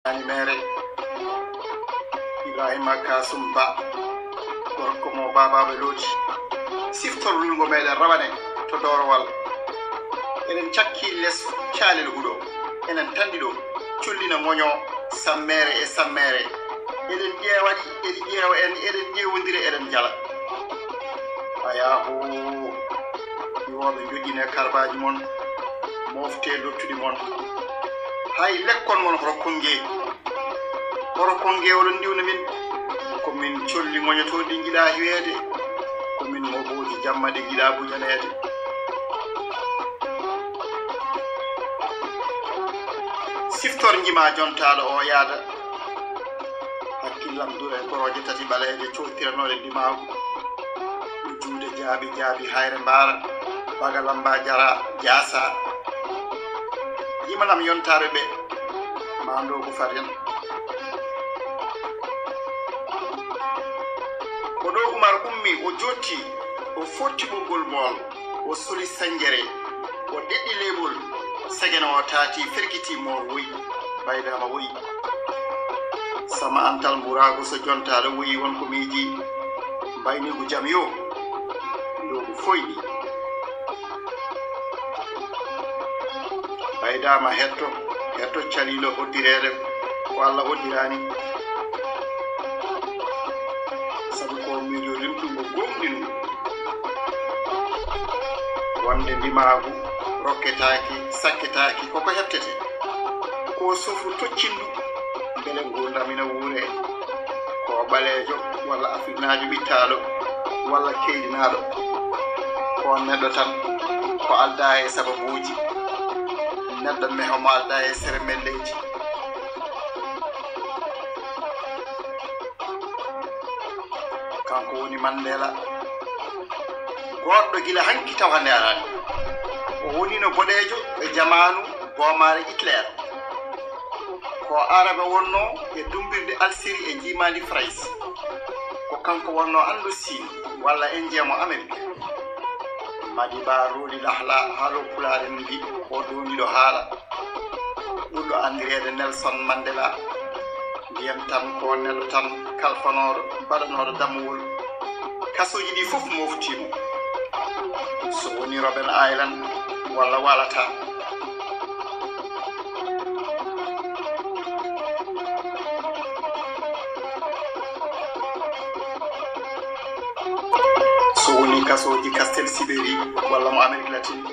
ani mere Ibrahima Kasum Ba gorko mo babaɓe looji siftorlulgo meɗen rawane to dorowal enen cakki les calel huɗo enen tandi ɗo collina moño sammere e sammere eɗen ƴeewaɗi eɗi ƴeewa en eɗen ƴeewodiri eɗen jala ayahu yoɓe joƴine karbaji mon mofte lottuɗi mon hay lekkon mon horo konge oɗon ndiwna min komin colli moñotoɗi jiɗa hiwede komin moɓoji jamma ɗe jiɗa bujanede siftor jima jontaɗo o yaada hakkillam dure koroje tati ɓaleje cotiranoɗe dimagu juude jaabi hayre mbara bagalamba jara jasa yimanam yontaɓe ɓe mando ko faten ko ɗo Umar ummi o jotti o fotti ɓoggol mol o soli sanjere o ɗeɗɗi lebol segene o taati ferkiti mol woyi baydama woyi sama antal mburago so jontaɗo woyi wonko miiji mbaynigu jam yo ndogu foyni baydama hetto calilo hoddirede ko Allah hoddirani sabu ko miijo limtugo gomɗinu wonde ndimagu rokketaki sakketaki koko heɓtete ko suufu toccindu beele gurdamina wuure ko ɓaleejo walla afrinajo ɓittaɗo walla keydinaɗo ko neɗɗo tan ko alda e sababuji neɗɗo mehomo alda e sere melleji kanko woni Mandela goɗɗo gila hanki taw hande arani o wonino boɗejo e jamanu bomare Hitler ko arabe wonno e dumbirde Alsiri e jimandi France ko kanko wonno andu Sin walla en jeemo Amerique Madiba Roli Lahla haalo pulare mbi o doniɗo haala ɓurɗo andirede Nelson Mandela ndiyam tan ko neɗɗo tan kalfanoɗo mbaɗanoɗo dammuwol kasoji ɗi fof moftimo so woni Robben Island walla walata so woni kasoji Castel Sibéri walla mo Amérique latine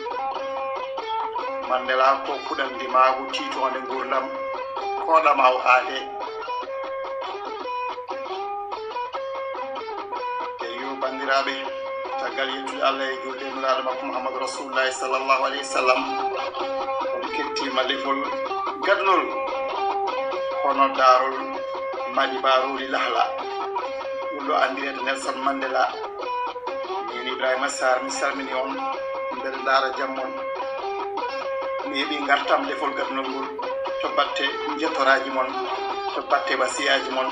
Mandela ko kuɗan ndimagu titonde gurdam koɗama o aade bandiraɓe tagal yettude Allah e julde nulaɗo makko Muhammadu Rasulullahi sallallahu alayhi wa sallam on kettima lefol gadnol hono darol Madiba Roli Lahla ɓurɗo andirede Nelson Mandela min Ibrahima Sarr mi salmini on mbeɗa daara jammon mi heeɓi gartam lefol gadnol ngol to batte jettoraji mon to batte wasiyaji mon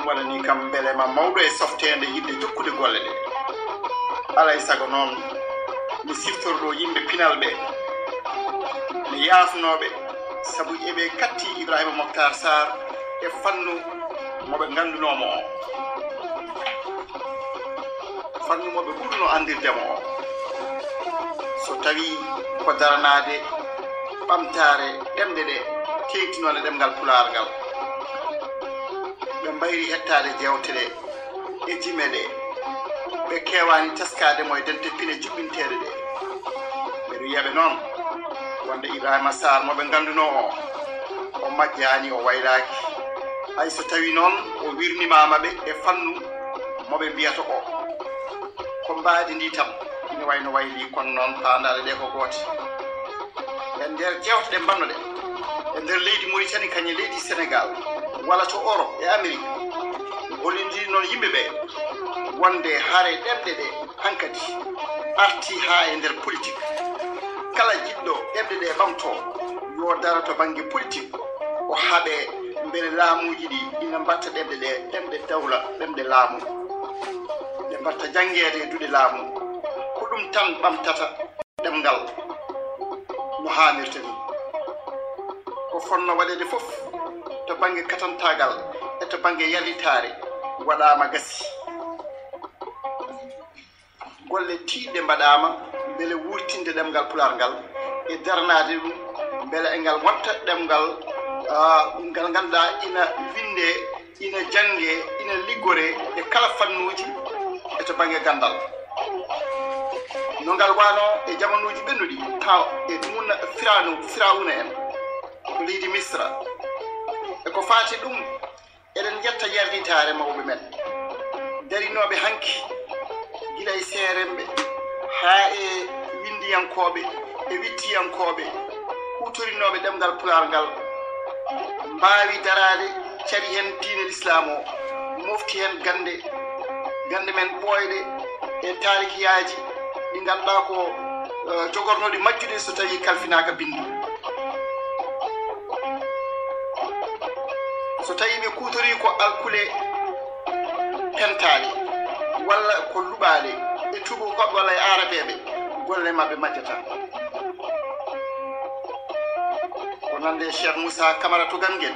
ɗum waɗani kam beelema mawɗo e softede yidde jokkude golle ɗe alay sago noon mi siftorɗo yimɓe pinal ɓe mi yaafnoɓe sabu eɓe katti Ibrahima Mokhtar Sarr e fannu moɓe gandunomo o fannu moɓe ɓurno andirdemo o so tawi ko daranade ɓamtare ɗemɗe ɗe teytinode ɗemgal pular ngal ɓe mbayri hettade jewte ɗe e jime ɗe ɓe kewani taskade mo e dente pine juɓɓinteɗe ɗe ɓeɗo yiyaɓe noon wonde Ibrahima Sarr moɓe ganduno o majjani o waylaki hay so tawi noon o wirnimama ɓe e fannu moɓe mbiyata ko mbaadi ndi tam ine wayno wayli kono noon pandade ɗe ko goote e nder jewte ɗe mbanno ɗe e nder leydi Mauritanie kañe leydi Sénégal walla to Europe e Amérique hollindiri noon yimɓe ɓe wonde haare ɗemɗe ɗe hankadi arti ha e nder politique kala jiɗɗo ɗemɗe ɗe ɓamto yo dara to banggue politique o haaɓe beele laamuji ɗi ina mbatta ɗemɗe ɗe ɗemɗe dawla ɗemɗe laamu ɗe mbatta jangede e duɗe laamu ko ɗum tan ɓamtata ɗemgal no hannirta ni ko fonno waɗede fof bange katantagal e to bange yallitare waɗama gasi golle tiiɗe mbaɗama beele wurtinde ɗemgal pular ngal e darnade ɗum beele e ngal watta ɗemgal ngal ganduɗa ina winde ina jange ina liggore e kala fannuji e to bange gandal no ngal wano e jamanuji ɓennuɗi ha e ɗumna firawuna en ko leydi misra e ko fati ɗum eɗen jetta yarditare mawɓe men darinoɓe hanki gila e seeremɓe ha e windiyankoɓe e wittiyankoɓe hutorinoɓe ɗemgal pular ngal mbawi darade cari hen diine l'islam o mofti hen gande men ɓoyɗe e tarikiyaji ɗi ganduɗa ko jogornoɗi majjuɗe so tawi kalfinaka bindi so tawi ɓe kutori ko alkule pentali walla ko luɓaɗe e tubakoɓe walla e arabeɓe golle mabɓe majjata ko nande cheikh moussa camara to ganguel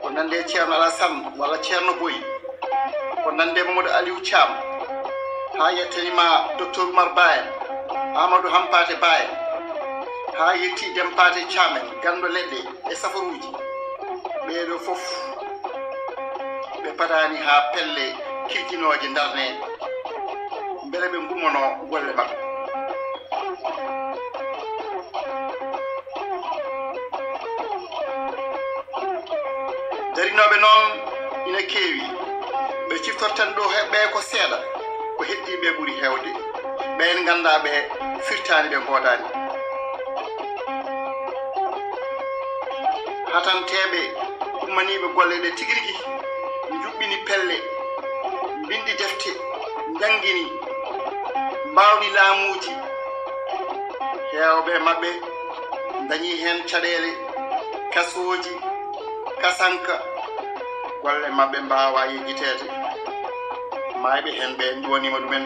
ko nande ceerno alassane walla ceerno boyi ko nande mamadou aliou thiam ha yettanima docteur oumar ba en amadou hampate ba en ha yetti dempate thiamen gando leɗɗe e safaruji ɓeɗo fof ɓe padani ha pelle kirjinoje darne beele ɓe gummono golle mabɓe darinoɓe noon ina keewi ɓe ciftortan ɗo ɓe ko seeɗa ko heddiɓe ɓuuri hewde ɓen ganda ɓe firtani ɓe godani hatanteɓe ummaniɓe golle ɗe tigirigui juɓɓini pelle bindi defte jangguini mbawni laamuji hewɓe mabɓe dañi hen caɗele kasoji kasanka golle mabɓe mbawa yejjitede mayɓe hen ɓe jonima ɗumen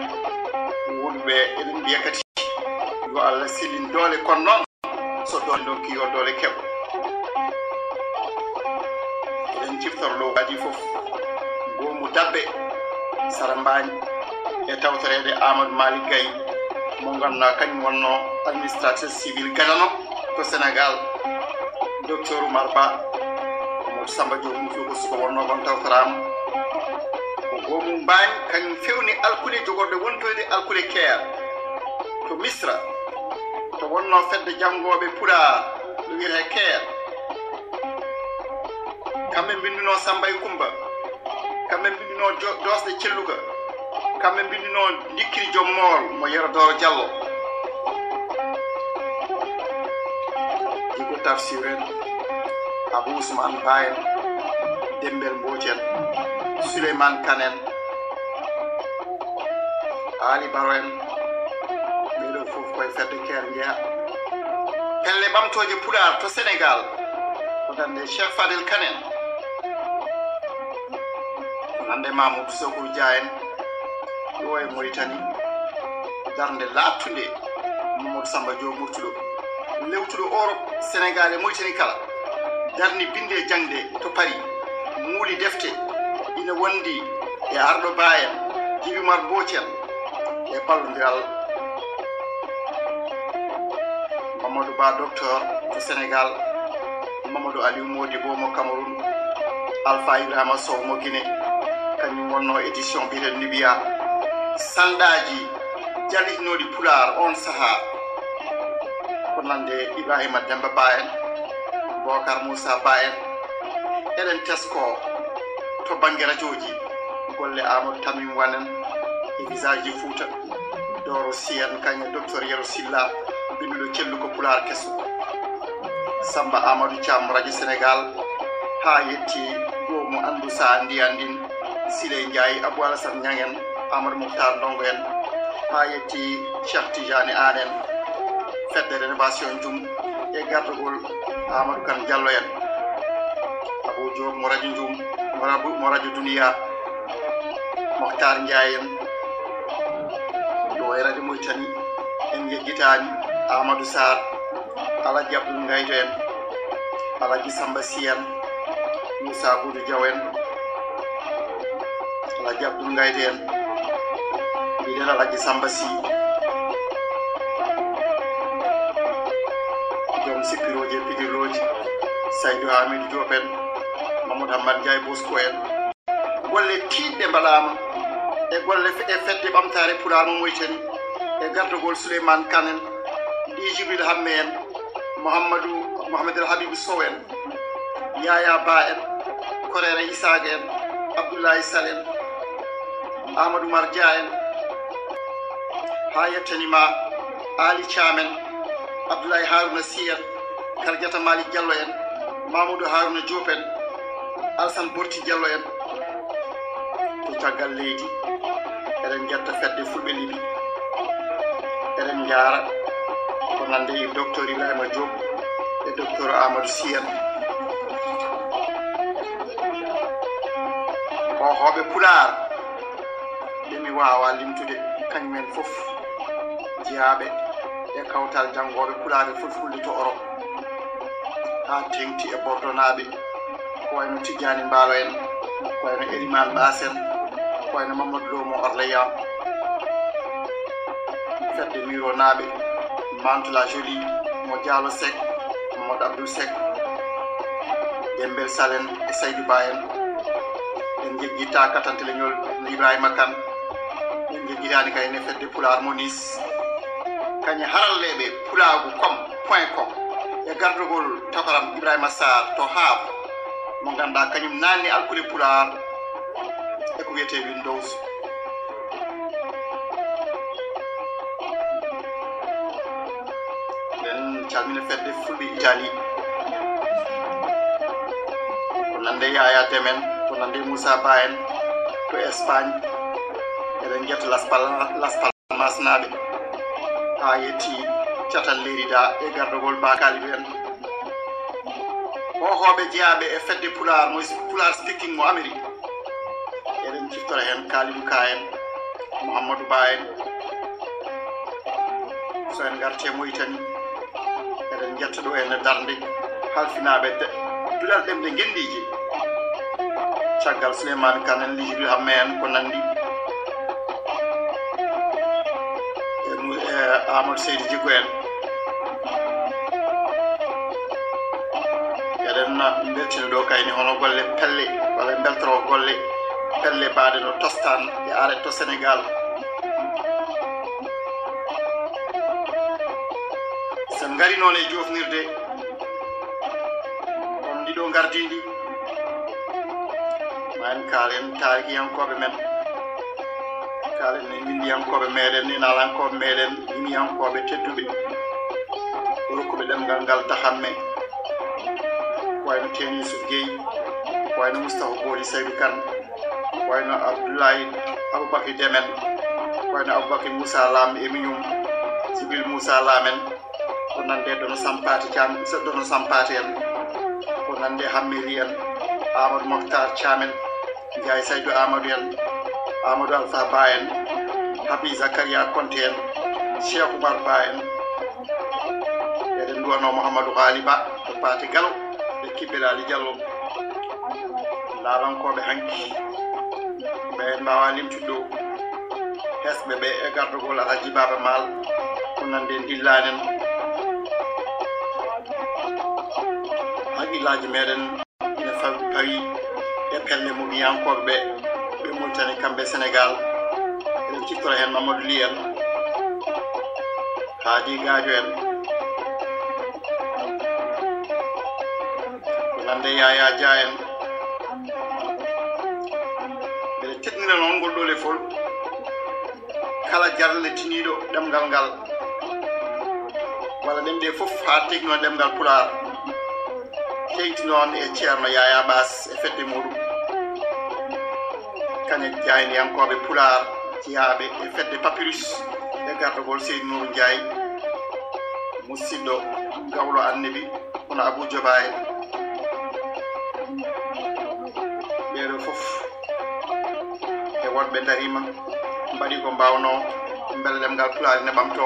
wonɓe eɗen mbiya kadi yo Allah sillin doole kono noon so doole donki yo doole keɓo eɗen ciftorlo kadi foof gomu dabbe sara mbani e tawtorede amadou malik gaye mo ganduɗa kañum wonno administrateur civil gadano to sénégal docteur oumar ba mo samba diop mufi ko suko wonno kon tawtorama ko gomu mbani kañum fewni alkule jogorɗe wontoyde alkule keer to misra to wonno fedde jangoɓe puɗar ɗo wiyete keer kamɓe mbinduno samba e kumba kamɓe mbinduno dosɗe celluga kamɓe mbinduno dikkiri joom mool mo yerodoro diallo jigo tafsir en abou ousmane ba en dembel mbooci en souleymane kane en ali baro en ɓeɗo fof koye fedde keer jeeya pelle ɓamtoje puɗar to sénégal ko dande cheikh fadel kane en ko nande mamoudou sokou dia en ɗo e mauritanie darde lattude mamadou samba dio murtuɗo lewtuɗo europe sénégal e mauritanie kala darni binde jangde to paris muuli defte ina wondi e arɗo ba en jibimar bocel e ballodiral mamadou ba docteur to sénégal mamadou aliou modi bo mo cameroun alpha ibrahima sow mo guiné kañum wonno édition mbiyeten libya sandaji jalitinoɗi pular on saaha ko nande ibrahima demba ba en bocar moussa ba en eɗen tesko to banggue radioji golle amadou tamim wanen e visage ji fouta doro siyen kañe docteur yero silla binduɗo celluko pular kesso samba amadou thiam radio sénégal ha yetti go mo andu sa ndiyandin sile ndiaye abou alassane ñangen amadou mouhtar ndongo en ha yetti cheikh tidiane anen fedde rénovation jum e gardugol amadou kane diallo en abou diop mo radio jum mo radio duniya mouhtar ndiaye en ɗo e radio mauritanie en jejjitani amadou sar alaji abdoul ngayto en alaji samba siyan Moussa Boudou Diaw en Alhaji Abdoul Ngayde en mbiɗen Alhaji Samba Sy joom sippiroji e pijirloji Saydou Hamidou Diop en Mamadou Hamad Ndiaye Bosco en golle tiiɗɗe mbaɗama e golle e fedde ɓamtare Pulaar mo Mauritanie e gardogol Souleymane Kane en ɗi Jibril Hamme en Mouhamadou Habibou Sow en Yaya Ba en Korera Isaga en Abdoulaye Sall en Amadou Mar Dia en ha yettanima Ali Thiam en Abdoulaye Harouna Sy en Kardiata Malick Diallo en Mamadou Harouna Diop en Alassane Borti Diallo en to caggal leydi eɗen jetta fedde Fulɓe Libi eɗen jaara ko nande e docteur Ibrahima Diop e docteur Amadou Sy en hoɓe Pulaar ɗemi wawa limtude kañumen fof jeyaɓe e kawtal janggoɓe Pulaar e Fulfulde to Europe ha tengti e bordonaɓe ko wayno Tidiani Mbaalo en ko wayno Elimane Bass en ko wayno Mamadou Lo mo Orléans fedde miro naɓe Mantoula Jolie mo Diallo Seck Mamadou Abdoul Seck Dembel Salen e Saydou Ba en en jeggitta katanteleñol Ibrahima Kane en jeggitani kayne fedde Pulaar Monis kañe haralleɓe pulagu.com e gardogol takoram Ibrahima Sarr to Havre mo ganda kañum nanni alkude Pulaar e ko wiyete Windows en calmina fedde Fulɓe Italie ko nande Yaya Demen ko nande Moussa Ba en to Espagne eɗen jetta Las Palmas naɓe ha yetti catal Lérida e gardogol Bakali en hohoɓe jeyaɓe e fedde Pulaar mo Pulaar speaking mo Amérique eɗen ciftora hen Kalidou Ka en Mouhamadou Ba en so en garte Mauritanie eɗen jetta ɗo ene darde halfinaɓe duɗal ɗemde gendiji caggal Souleymane Kane en Jibril Hamme en ko nandi Amadou Seydi Djigo en eɗen beltino ɗo kayni hono golle pelle walla beltoro golle pelle baade no tostan e arrêt to Sénégal sen ngari noon e jofnirde on ndiɗo gardidi ma en kaalen tarihiyankoɓe men kaalen ne windiyankoɓe meɗen e nalankoɓe meɗen yimiyankoɓe tedduɓe rokkuɓe ɗemgal ngal dahamme wayno Tenisou Gueye wayno Moustapha Boli Saydou Kane wayno Abdoulaye Aboubacry Demen wayno Aboubacry Moussa Lam e miñum Sibyl Moussa Lamen ko nande dono sampate en ko nande Hammeri en Amadou Mokhtar Thiamen Ndiaye Saydou Amadou en Amadou Alpha Ba en Habi Zakaria Konte en Cheikh Oumar Ba en eɗen duwano Mouhamadou Hali Ba to Paate Galo e Kibbelali Diallo laalankoɓe hanki ɓe mbawa limtude ɗo hesɓe ɓe e gardogol Alhaji Baba Mal ko nande dillanen haqillaji meɗen ina pawi e pelle mo wiyankoɓe ɓe Mauritanie kamɓe Sénégal eɗen ciftora hen Mamadou Ly en Hadi Gadio en ko nande Yaya Dia en mbeɗe teɗnira noon ngol ɗo lefol kala jarle tiniɗo ɗemgal ngal walla ɗemɗe fof ha tegno ɗemgal Pulaar teyti noon e ceerno Yaya Bass e fedde muɗum kañe jayniyankoɓe Pulaar jeyaɓe e fedde Papyrus e gardogol Seydou Nourou Ndiaye musidɗo gawlo annabi hono Abou Diobaye ɓeɗo fof e wonɓe darima mbaɗi ko mbawno beele ɗemgal Pulaar ne ɓamto